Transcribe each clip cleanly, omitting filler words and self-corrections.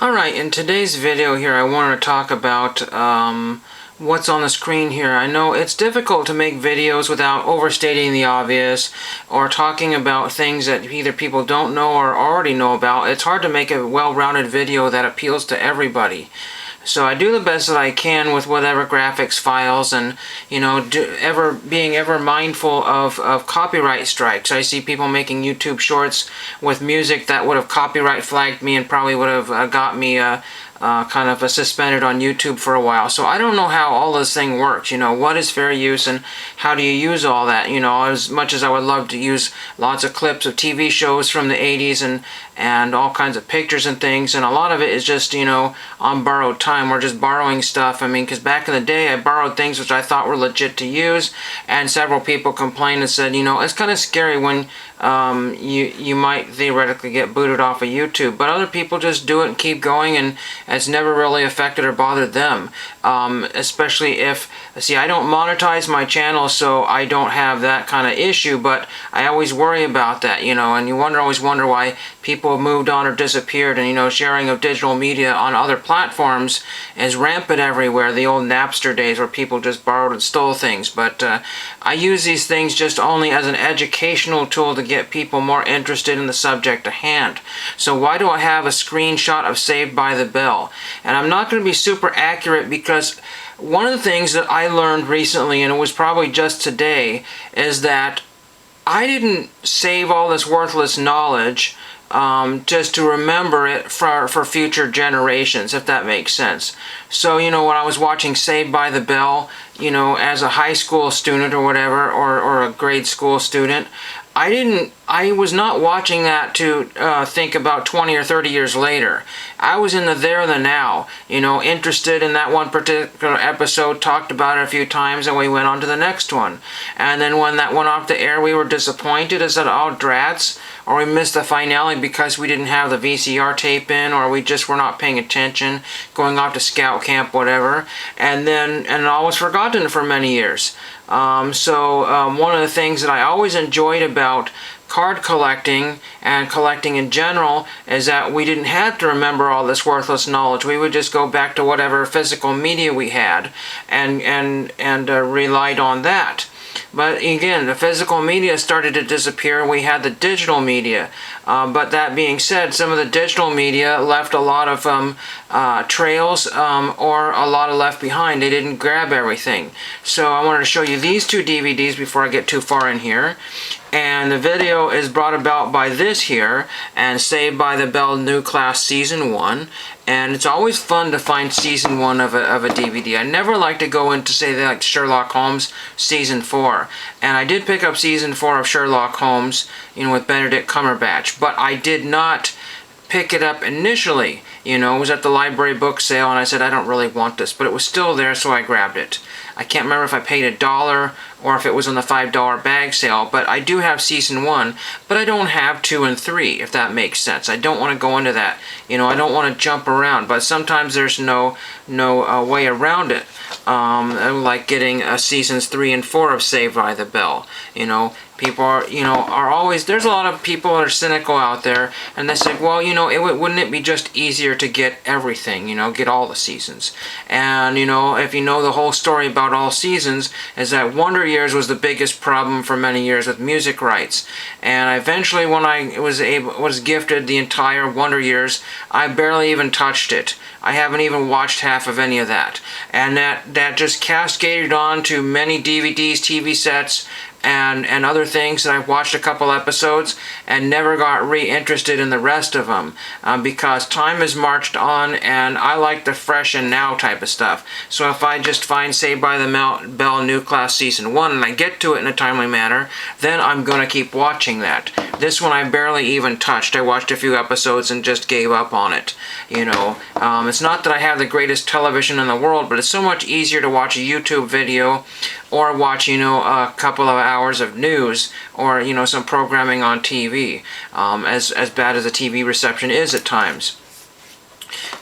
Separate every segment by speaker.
Speaker 1: Alright, in today's video here I want to talk about what's on the screen here. I know it's difficult to make videos without overstating the obvious or talking about things that either people don't know or already know about. It's hard to make a well-rounded video that appeals to everybody. So I do the best that I can with whatever graphics files, and being ever mindful of copyright strikes. I see people making YouTube shorts with music that would have copyright flagged me and probably would have got me kind of suspended on YouTube for a while. So I don't know how all this thing works. What is fair use and how do you use all that? As much as I would love to use lots of clips of TV shows from the 80s and all kinds of pictures and things, and a lot of it is just, on borrowed time. We're just borrowing stuff. I mean, because back in the day I borrowed things which I thought were legit to use, and several people complained and said, it's kind of scary when you might theoretically get booted off of YouTube, but other people just do it and keep going, and it's never really affected or bothered them. Especially if, see, I don't monetize my channel, so I don't have that kind of issue, but I always worry about that, and you always wonder why people have moved on or disappeared, and sharing of digital media on other platforms is rampant everywhere, the old Napster days where people just borrowed and stole things. But I use these things just only as an educational tool to get people more interested in the subject at hand. So why do I have a screenshot of Saved by the Bell? And I'm not going to be super accurate, because one of the things that I learned recently, and it was probably just today, is that I didn't save all this worthless knowledge just to remember it for future generations, if that makes sense. So, when I was watching Saved by the Bell, as a high school student or whatever, or a grade school student, I was not watching that to think about 20 or 30 years later. I was in the there and the now, interested in that one particular episode, talked about it a few times, and we went on to the next one. And then when that went off the air, we were disappointed and said, oh, drats, or we missed the finale because we didn't have the VCR tape in, or we just were not paying attention, going off to scout camp, whatever. And it all was forgotten for many years. One of the things that I always enjoyed about card collecting and collecting in general is that we didn't have to remember all this worthless knowledge. We would just go back to whatever physical media we had and relied on that. But again, the physical media started to disappear, and we had the digital media. But that being said, some of the digital media left a lot of trails, or a lot of left behind. They didn't grab everything. So I wanted to show you these two DVDs before I get too far in here. And the video is brought about by this here, and Saved by the Bell New Class Season 1. And it's always fun to find Season 1 of a DVD. I never like to go into, say, like Sherlock Holmes Season 4. And I did pick up Season 4 of Sherlock Holmes, with Benedict Cumberbatch. But I did not pick it up initially. It was at the library book sale, and I said, I don't really want this. But it was still there, so I grabbed it. I can't remember if I paid $1 or if it was on the $5 bag sale, but I do have Season 1, but I don't have 2 and 3, if that makes sense. I don't want to go into that. I don't want to jump around, but sometimes there's no way around it. Like getting Seasons 3 and 4 of Saved by the Bell. People are always, there's a lot of people that are cynical out there, and they say, well, wouldn't it be just easier to get everything, get all the seasons? And, if you know the whole story about all seasons, is that Wonder Years was the biggest problem for many years with music rights. And eventually, when I was gifted the entire Wonder Years, I barely even touched it. I haven't even watched half of any of that. And that just cascaded on to many DVDs, TV sets, and other things that I've watched a couple episodes and never got re-interested in the rest of them, because time has marched on, and I like the fresh and now type of stuff. So if I just find Saved by the Bell New Class Season 1 and I get to it in a timely manner, then I'm going to keep watching that. This one I barely even touched. I watched a few episodes and just gave up on it. It's not that I have the greatest television in the world, but it's so much easier to watch a YouTube video or watch, a couple of hours of news, or, some programming on TV, as bad as the TV reception is at times.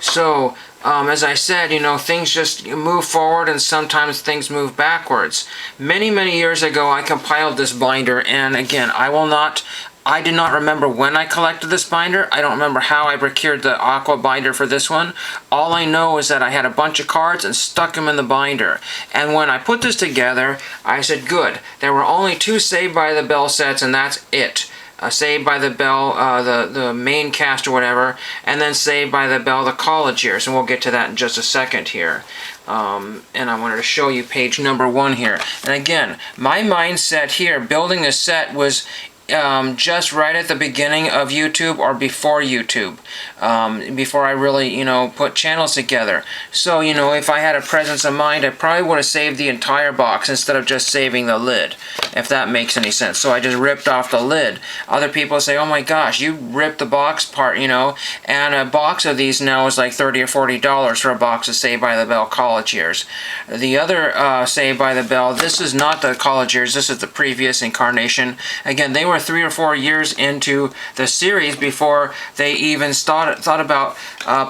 Speaker 1: So, as I said, things just move forward, and sometimes things move backwards. Many, many years ago, I compiled this binder, and again, I will not I do not remember when I collected this binder. I don't remember how I procured the aqua binder for this one. All I know is that I had a bunch of cards and stuck them in the binder. And when I put this together, I said, good, there were only 2 Saved by the Bell sets, and that's it. Saved by the Bell, the main cast or whatever, and then Saved by the Bell, the college years, and we'll get to that in just a second here. And I wanted to show you page number 1 here. And again, my mindset here, building this set, was just right at the beginning of YouTube or before YouTube, before I really, put channels together. So, if I had a presence of mind, I probably would have saved the entire box instead of just saving the lid, if that makes any sense. So I just ripped off the lid. Other people say, oh my gosh, you ripped the box part, and a box of these now is like $30 or $40 for a box of Saved by the Bell college years. The other Saved by the Bell, this is not the college years, this is the previous incarnation. Again, they were 3 or 4 years into the series before they even thought about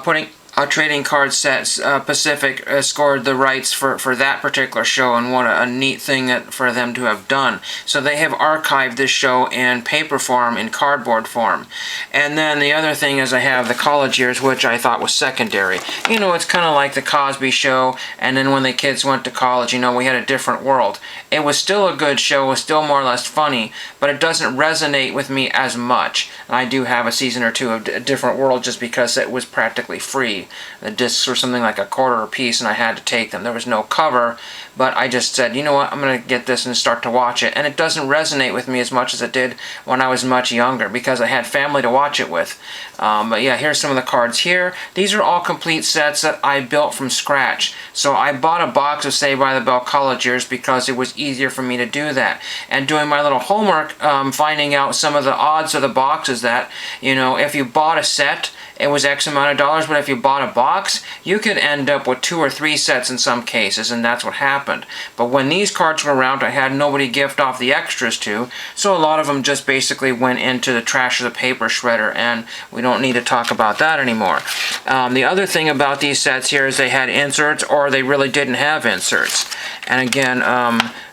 Speaker 1: putting a trading card set. Pacific scored the rights for that particular show, and what a neat thing for them to have done. So they have archived this show in paper form, in cardboard form. And then the other thing is I have the college years, which I thought was secondary. It's kind of like the Cosby Show, and then when the kids went to college, we had a different world. It was still a good show, it was still more or less funny, but it doesn't resonate with me as much. And I do have a season or 2 of A Different World just because it was practically free. The discs were something like $1/4 a piece, and I had to take them. There was no cover, but I just said, you know what, I'm going to get this and start to watch it. And it doesn't resonate with me as much as it did when I was much younger, because I had family to watch it with. But yeah, here's some of the cards here. These are all complete sets that I built from scratch. So I bought a box of Saved by the Bell college years because it was easier for me to do that. And doing my little homework, finding out some of the odds of the boxes that, if you bought a set, it was X amount of dollars, but if you bought a box, you could end up with 2 or 3 sets in some cases, and that's what happened. But when these cards were around, I had nobody gift off the extras to, so a lot of them just basically went into the trash of the paper shredder, and we don't need to talk about that anymore. The other thing about these sets here is they had inserts, or they really didn't have inserts. And again,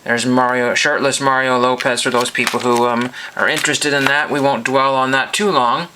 Speaker 1: there's shirtless Mario Lopez for those people who are interested in that. We won't dwell on that too long.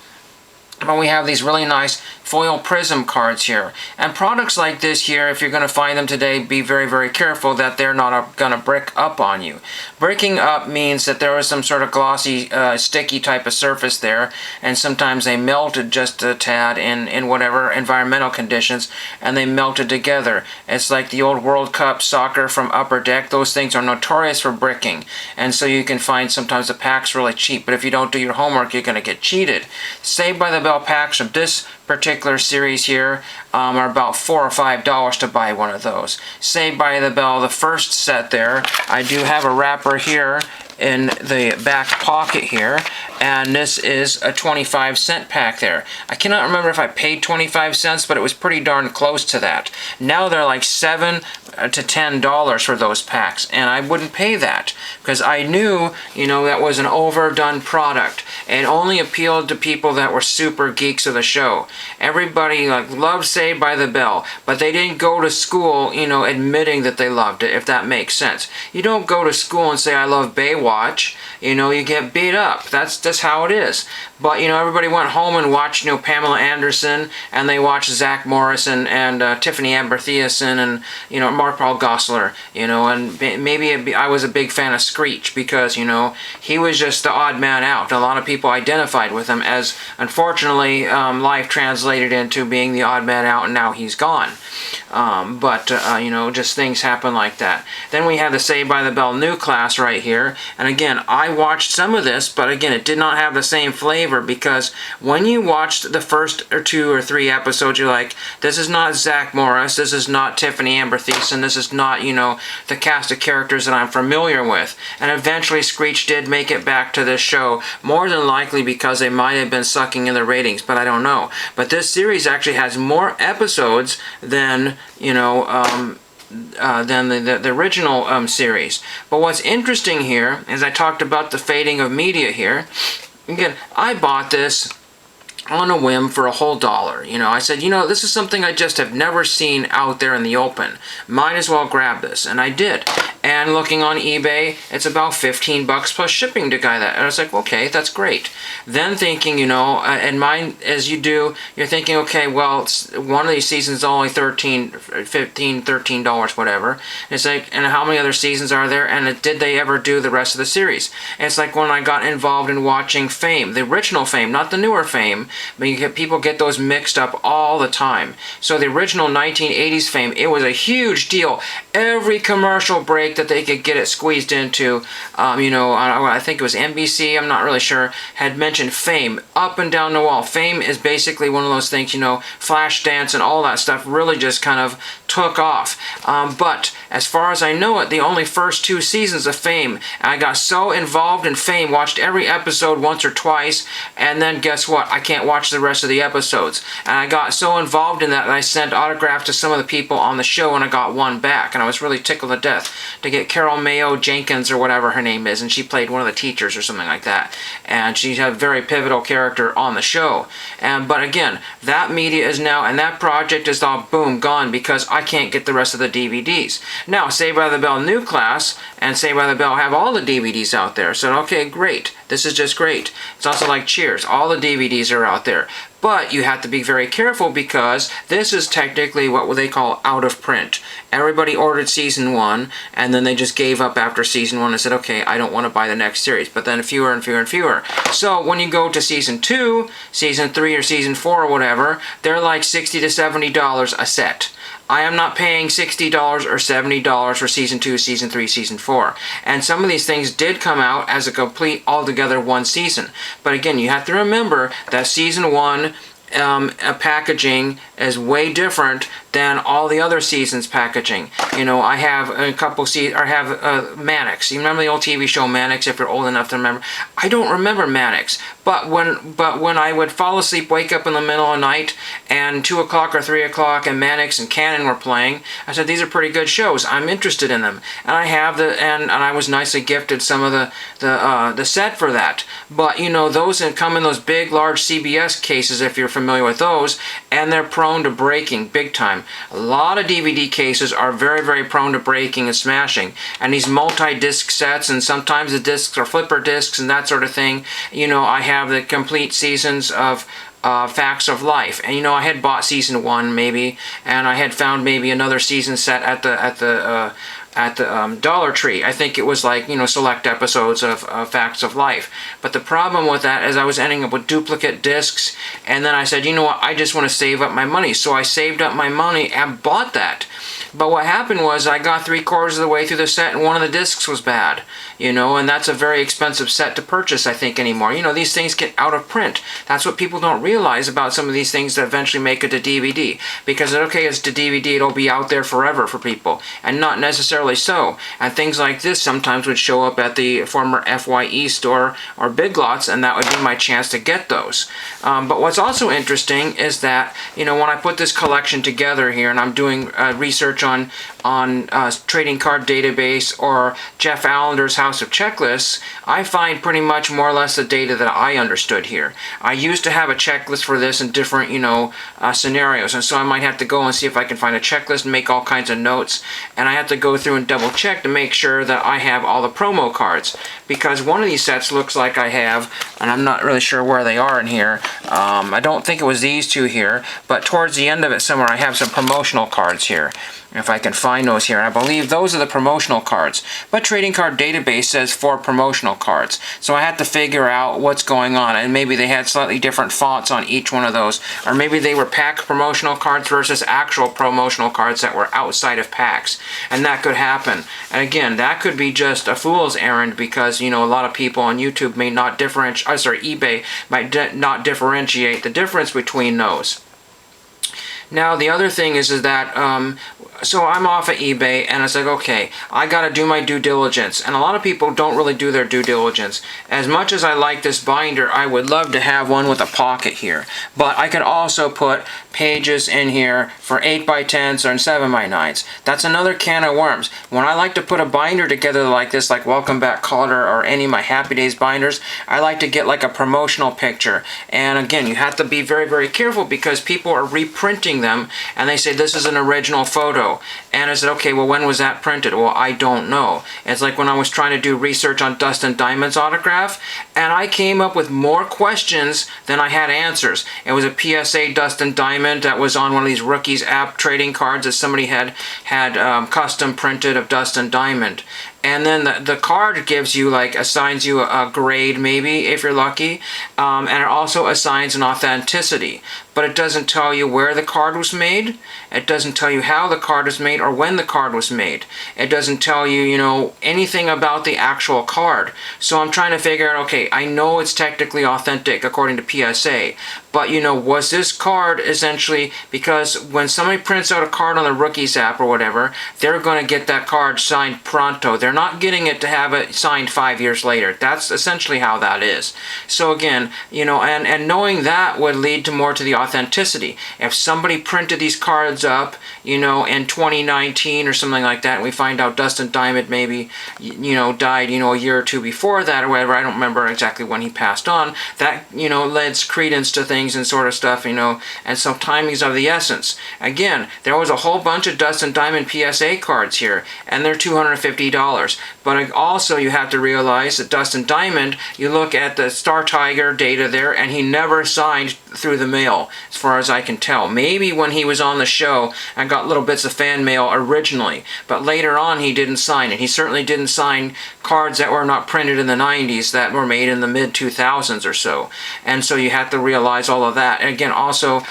Speaker 1: But we have these really nice foil prism cards here. And products like this here, if you're going to find them today, be very, very careful that they're not going to brick up on you. Breaking up means that there was some sort of glossy, sticky type of surface there, and sometimes they melted just a tad in whatever environmental conditions, and they melted together. It's like the old World Cup soccer from Upper Deck. Those things are notorious for bricking, and so you can find sometimes the packs really cheap, but if you don't do your homework, you're going to get cheated. Saved by the Bell packs of this particular series here are about $4 or $5 to buy one of those. Saved by the Bell, the first set there, I do have a wrapper here in the back pocket here, and this is a 25-cent pack there. I cannot remember if I paid 25 cents, but it was pretty darn close to that. Now they're like $7 to $10 for those packs, and I wouldn't pay that because I knew, that was an overdone product. It only appealed to people that were super geeks of the show. Everybody loved Saved by the Bell, but they didn't go to school, admitting that they loved it, if that makes sense. You don't go to school and say, I love Baywatch. You get beat up. That's just how it is. But, everybody went home and watched, Pamela Anderson, and they watched Zach Morris and Tiffany Amber Thiessen and, Mark Paul Gosselaar, and maybe I was a big fan of Screech because, he was just the odd man out. A lot of people identified with him as, unfortunately, life translated into being the odd man out, and now he's gone. But just things happen like that. Then we have the Saved by the Bell new class right here, and again, I watched some of this, but again, it did not have the same flavor because when you watched the first 2 or 3 episodes, you're like, this is not Zach Morris, this is not Tiffany Amber Thiessen, this is not, the cast of characters that I'm familiar with. And eventually Screech did make it back to this show, more than likely because they might have been sucking in the ratings, but I don't know. But this series actually has more episodes than, than the original series. But what's interesting here is I talked about the fading of media here. Again, I bought this on a whim for a whole $1. I said, this is something I just have never seen out there in the open. Might as well grab this, and I did. and looking on eBay, it's about $15 plus shipping to buy that. And I was like, okay, that's great. Then thinking, you know, and mine, as you do, you're thinking, okay, well, one of these seasons is only $13, whatever. And it's like, and how many other seasons are there? And did they ever do the rest of the series? And it's like when I got involved in watching Fame, the original Fame, not the newer Fame, but people get those mixed up all the time. So the original 1980s Fame, it was a huge deal. Every commercial break that they could get it squeezed into, you know, I think it was NBC, I'm not really sure, had mentioned Fame up and down the wall. Fame is basically one of those things, you know, Flashdance and all that stuff really just kind of took off. But as far as I know it, the only first 2 seasons of Fame, I got so involved in Fame, watched every episode once or twice, and then guess what? I can't watch the rest of the episodes. And I got so involved in that I sent autographs to some of the people on the show, and I got one back, and I was really tickled to death to get Carol Mayo Jenkins, or whatever her name is, and she played one of the teachers or something like that, and she's a very pivotal character on the show. But again, that media is now, and that project is all boom, gone, because I can't get the rest of the DVDs. Now, Saved by the Bell New Class and Saved by the Bell have all the DVDs out there, so okay, great. This is just great. It's also like Cheers. All the DVDs are out there. But you have to be very careful because this is technically what they call out of print. Everybody ordered season 1 and then they just gave up after season 1 and said, okay, I don't want to buy the next series. But then fewer and fewer and fewer. So when you go to season 2, season 3, or season 4 or whatever, they're like $60 to $70 a set. I am not paying $60 or $70 for season 2, season 3, season 4. And some of these things did come out as a complete, altogether one season. But again, you have to remember that season 1 packaging is way different than all the other seasons packaging. You know, I have a couple Mannix. You remember the old TV show Mannix, if you're old enough to remember? I don't remember Mannix, but when I would fall asleep, wake up in the middle of the night, and 2 o'clock or 3 o'clock, and Mannix and Cannon were playing, I said, these are pretty good shows. I'm interested in them, and I have and I was nicely gifted some of the set for that. But you know, those that come in those big, large CBS cases, if you're familiar with those, and they're prone to breaking big time. A lot of DVD cases are very, very prone to breaking and smashing. And these multi-disc sets, and sometimes the discs are flipper discs and that sort of thing. You know, I have the complete seasons of Facts of Life, and you know, I had bought season 1 maybe, and I had found maybe another season set at the Dollar Tree. I think it was like, you know, select episodes of Facts of Life. But the problem with that is I was ending up with duplicate discs, and then I said, you know what, I just want to save up my money. So I saved up my money and bought that. But what happened was I got 3/4 of the way through the set and one of the discs was bad. You know, and that's a very expensive set to purchase, I think, anymore. You know, these things get out of print. That's what people don't realize about some of these things that eventually make it to DVD. Because, okay, it's to DVD, it'll be out there forever for people. And not necessarily so. And things like this sometimes would show up at the former FYE store or Big Lots, and that would be my chance to get those. But what's also interesting is that, you know, when I put this collection together here, and I'm doing research on Trading Card Database or Jeff Allender's House of Checklists, I find pretty much more or less the data that I understood here. I used to have a checklist for this in different, you know, scenarios, and so I might have to go and see if I can find a checklist and make all kinds of notes, and I have to go through and double check to make sure that I have all the promo cards, because one of these sets looks like I have, and I'm not really sure where they are in here. I don't think it was these two here, but towards the end of it somewhere I have some promotional cards here. If I can find those here. I believe those are the promotional cards. But Trading Card Database says 4 promotional cards. So I had to figure out what's going on. And maybe they had slightly different fonts on each one of those. Or maybe they were pack promotional cards versus actual promotional cards that were outside of packs. And that could happen. And again, that could be just a fool's errand because, you know, a lot of people on YouTube may not differentiate, eBay might not differentiate the difference between those. Now, the other thing is that, so I'm off of eBay, and it's like, okay, I got to do my due diligence. And a lot of people don't really do their due diligence. As much as I like this binder, I would love to have one with a pocket here. But I could also put pages in here for 8x10s or 7x9s. That's another can of worms. When I like to put a binder together like this, like Welcome Back Kotter or any of my Happy Days binders, I like to get like a promotional picture. And again, you have to be very, very careful because people are reprinting them and they say this is an original photo. And I said, okay, well, when was that printed? Well, I don't know. It's like when I was trying to do research on Dustin Diamond's autograph, and I came up with more questions than I had answers. It was a PSA Dustin Diamond that was on one of these Rookies app trading cards that somebody had custom printed of Dustin Diamond. And then the card gives you, like, assigns you a grade maybe if you're lucky, and it also assigns an authenticity. But it doesn't tell you where the card was made. It doesn't tell you how the card was made or when the card was made. It doesn't tell you, you know, anything about the actual card. So I'm trying to figure out, okay, I know it's technically authentic according to PSA, but, you know, was this card essentially, because when somebody prints out a card on the Rookies app or whatever, they're going to get that card signed pronto. They're not getting it to have it signed 5 years later. That's essentially how that is. So again, you know, and knowing that would lead to more to the authenticity. If somebody printed these cards up, you know, in 2019 or something like that, and we find out Dustin Diamond maybe, you know, died, you know, a year or two before that or whatever, I don't remember exactly when he passed on, that, you know, lends credence to things and sort of stuff, you know, and so timing's of the essence. Again, there was a whole bunch of Dustin Diamond PSA cards here, and they're $250. But also you have to realize that Dustin Diamond, you look at the Star Tiger data there, and he never signed through the mail, as far as I can tell. Maybe when he was on the show, I got little bits of fan mail originally, but later on he didn't sign it. He certainly didn't sign cards that were not printed in the 90s that were made in the mid-2000s or so. And so you have to realize all of that. And again, also,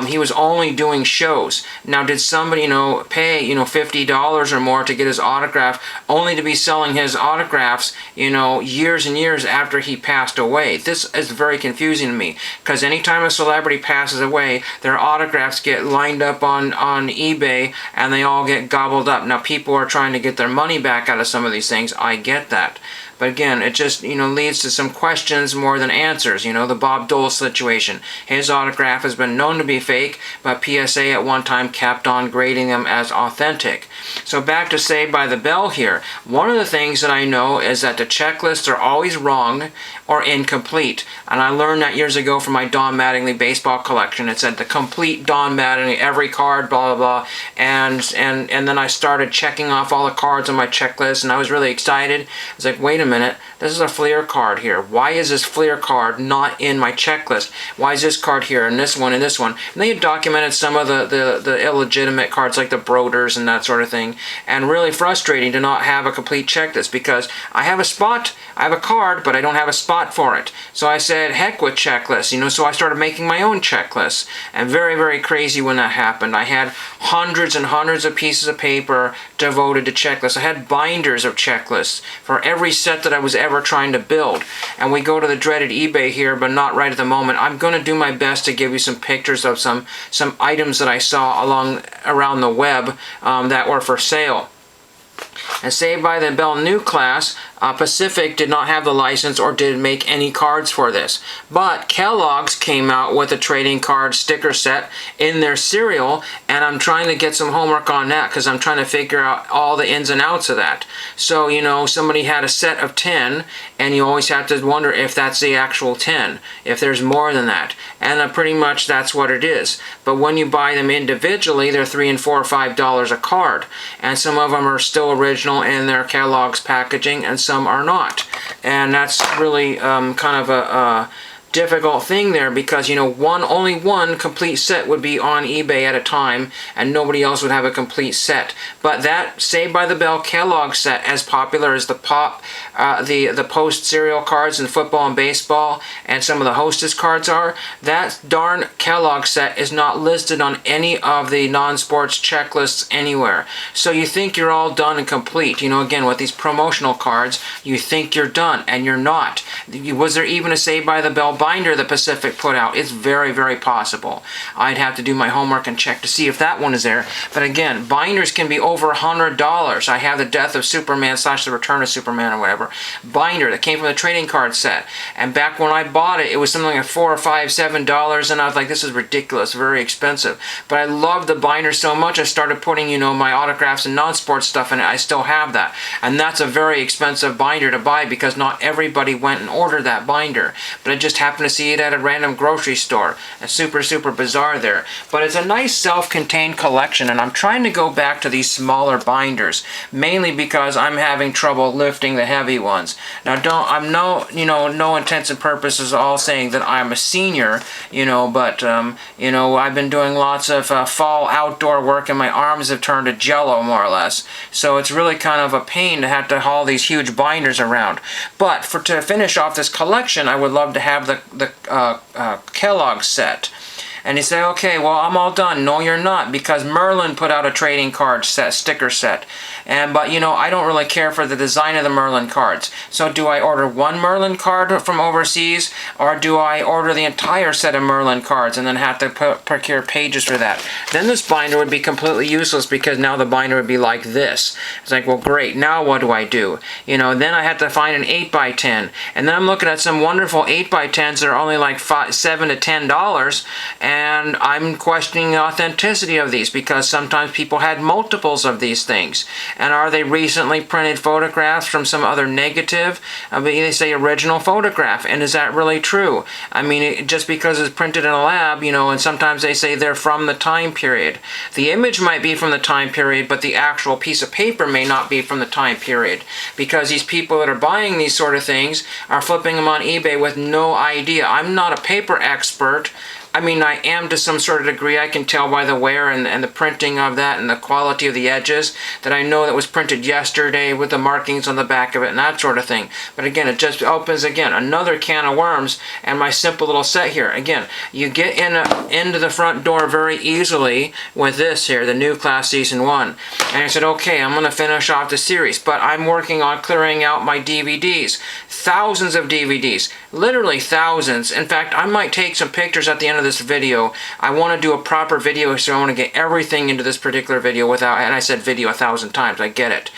Speaker 1: he was only doing shows. Now, did somebody, you know, pay, you know, $50 or more to get his autograph, only to be selling his autographs, you know, years and years after he passed away? This is very confusing to me, because anytime a celebrity passes away, their autographs get lined up on eBay and they all get gobbled up. Now, people are trying to get their money back out of some of these things. I get that. But again, it just, you know, leads to some questions more than answers. You know, the Bob Dole situation. His autograph has been known to be fake, but PSA at one time kept on grading them as authentic. So back to Saved by the Bell here. One of the things that I know is that the checklists are always wrong or incomplete. And I learned that years ago from my Don Mattingly baseball collection. It said the complete Don Mattingly, every card, blah, blah, blah. And then I started checking off all the cards on my checklist, and I was really excited. I was like, wait a minute, this is a Fleer card here. Why is this Fleer card not in my checklist? Why is this card here and this one and this one? And they had documented some of the illegitimate cards like the Broders and that sort of thing. And really frustrating to not have a complete checklist, because I have a spot, I have a card, but I don't have a spot for it. So I said, heck with checklists, you know, so I started making my own checklists. And very, very crazy when that happened. I had hundreds and hundreds of pieces of paper devoted to checklists. I had binders of checklists for every set that I was ever trying to build. And we go to the dreaded eBay here, but not right at the moment. I'm going to do my best to give you some pictures of some items that I saw around the web that were for sale. And Saved by the Bell new class, Pacific did not have the license or did make any cards for this. But Kellogg's came out with a trading card sticker set in their cereal, and I'm trying to get some homework on that because I'm trying to figure out all the ins and outs of that. So, you know, somebody had a set of 10, and you always have to wonder if that's the actual 10, if there's more than that. And pretty much that's what it is. But when you buy them individually, they're $3 and $4 or $5 a card. And some of them are still original in their Kellogg's packaging, and some are not. And that's really kind of a difficult thing there, because, you know, only one complete set would be on eBay at a time, and nobody else would have a complete set. But that Saved by the Bell Kellogg set, as popular as the Post cereal cards in football and baseball, and some of the Hostess cards are, that darn Kellogg set is not listed on any of the non-sports checklists anywhere. So you think you're all done and complete. You know, again, with these promotional cards, you think you're done, and you're not. Was there even a Saved by the Bell binder that Pacific put out. It's very, very possible. I'd have to do my homework and check to see if that one is there. But again, binders can be over $100. I have the Death of Superman / the Return of Superman or whatever binder that came from the trading card set. And back when I bought it, it was something like $4 or $5, $7, and I was like, this is ridiculous, very expensive. But I loved the binder so much, I started putting, my autographs and non-sports stuff in it. I still have that. And that's a very expensive binder to buy because not everybody went and ordered that binder. But I just happened to see it at a random grocery store. It's super, super bizarre there. But it's a nice self-contained collection, and I'm trying to go back to these smaller binders, mainly because I'm having trouble lifting the heavy ones. Now, I'm no intents and purposes all saying that I'm a senior, but I've been doing lots of fall outdoor work, and my arms have turned to jello, more or less. So it's really kind of a pain to have to haul these huge binders around. But to finish off this collection, I would love to have the Kellogg set. And you say, okay, well, I'm all done. No, you're not, because Merlin put out a trading card set, sticker set. But I don't really care for the design of the Merlin cards. So do I order one Merlin card from overseas, or do I order the entire set of Merlin cards and then have to procure pages for that? Then this binder would be completely useless, because now the binder would be like this. It's like, well, great, now what do I do? Then I have to find an 8x10. And then I'm looking at some wonderful 8x10s that are only like $7 to $10, and I'm questioning the authenticity of these, because sometimes people had multiples of these things. And are they recently printed photographs from some other negative? They say original photograph, and is that really true? I mean, just because it's printed in a lab, and sometimes they say they're from the time period. The image might be from the time period, but the actual piece of paper may not be from the time period, because these people that are buying these sort of things are flipping them on eBay with no idea. I'm not a paper expert. I mean, I am to some sort of degree. I can tell by the wear and the printing of that and the quality of the edges that I know that was printed yesterday with the markings on the back of it and that sort of thing. But again, it just opens, again, another can of worms. And my simple little set here, again, you get into the front door very easily with this here, the New Class Season 1. And I said, okay, I'm going to finish off the series, but I'm working on clearing out my DVDs. Thousands of DVDs, literally thousands. In fact, I might take some pictures at the end of this video. I want to do a proper video, so I want to get everything into this particular video without, and I said video 1,000 times, I get it.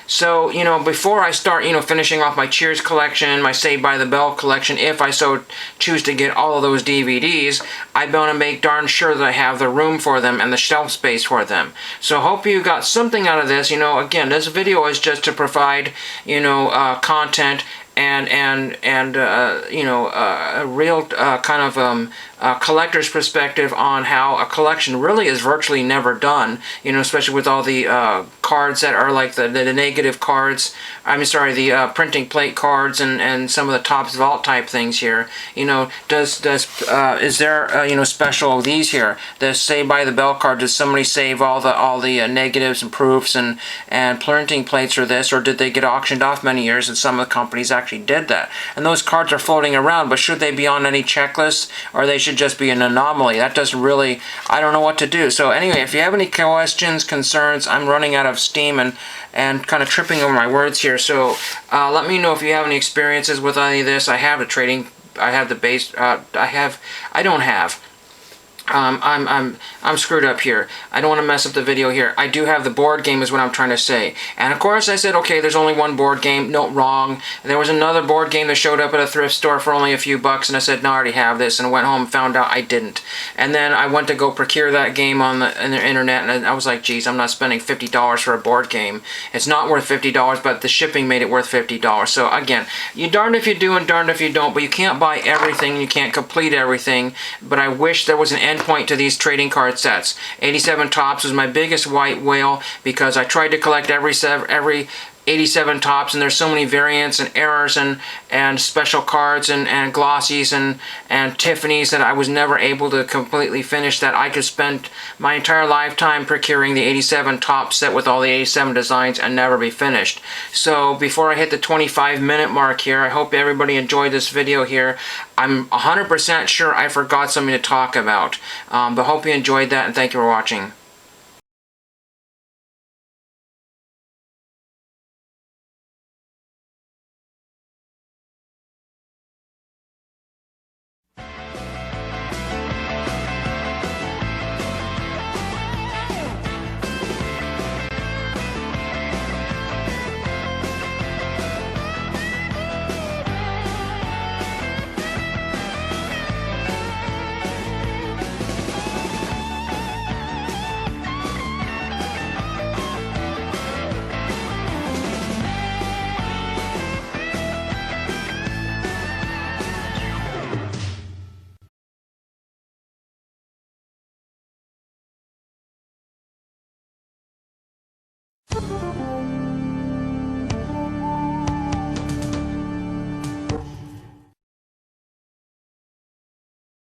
Speaker 1: So, before I start, finishing off my Cheers collection, my Saved by the Bell collection, if I so choose to get all of those DVDs, I want to make darn sure that I have the room for them and the shelf space for them. So hope you got something out of this. Again, this video is just to provide, content and a real kind of collector's perspective on how a collection really is virtually never done, especially with all the cards that are like the negative cards, the printing plate cards and some of the Topps Vault type things here. Is there special these here? The Saved by the Bell card, did somebody save all the negatives and proofs and printing plates for this, or did they get auctioned off many years and some of the companies actually did that? And those cards are floating around, but should they be on any checklist, or they should just be an anomaly? That doesn't really, I don't know what to do. So anyway, if you have any questions, concerns, I'm running out of steam and kind of tripping over my words here. So let me know if you have any experiences with any of this. I have the trading, I have the base, I don't have. I'm screwed up here. I don't want to mess up the video here. I do have the board game is what I'm trying to say. And of course I said, okay, there's only one board game. No, wrong. And there was another board game that showed up at a thrift store for only a few bucks, and I said, no, I already have this, and went home and found out I didn't. And then I went to go procure that game on the internet, and I was like, geez, I'm not spending $50 for a board game. It's not worth $50, but the shipping made it worth $50. So again, you darned if you do and darned if you don't, but you can't buy everything, you can't complete everything. But I wish there was an end point to these trading card sets. 87 Topps was my biggest white whale, because I tried to collect every 87 Topps, and there's so many variants and errors and special cards and glossies and Tiffany's that I was never able to completely finish that. I could spend my entire lifetime procuring the 87 Topps set with all the 87 designs and never be finished. So before I hit the 25-minute mark here, I hope everybody enjoyed this video here. I'm 100% sure I forgot something to talk about, but hope you enjoyed that, and thank you for watching.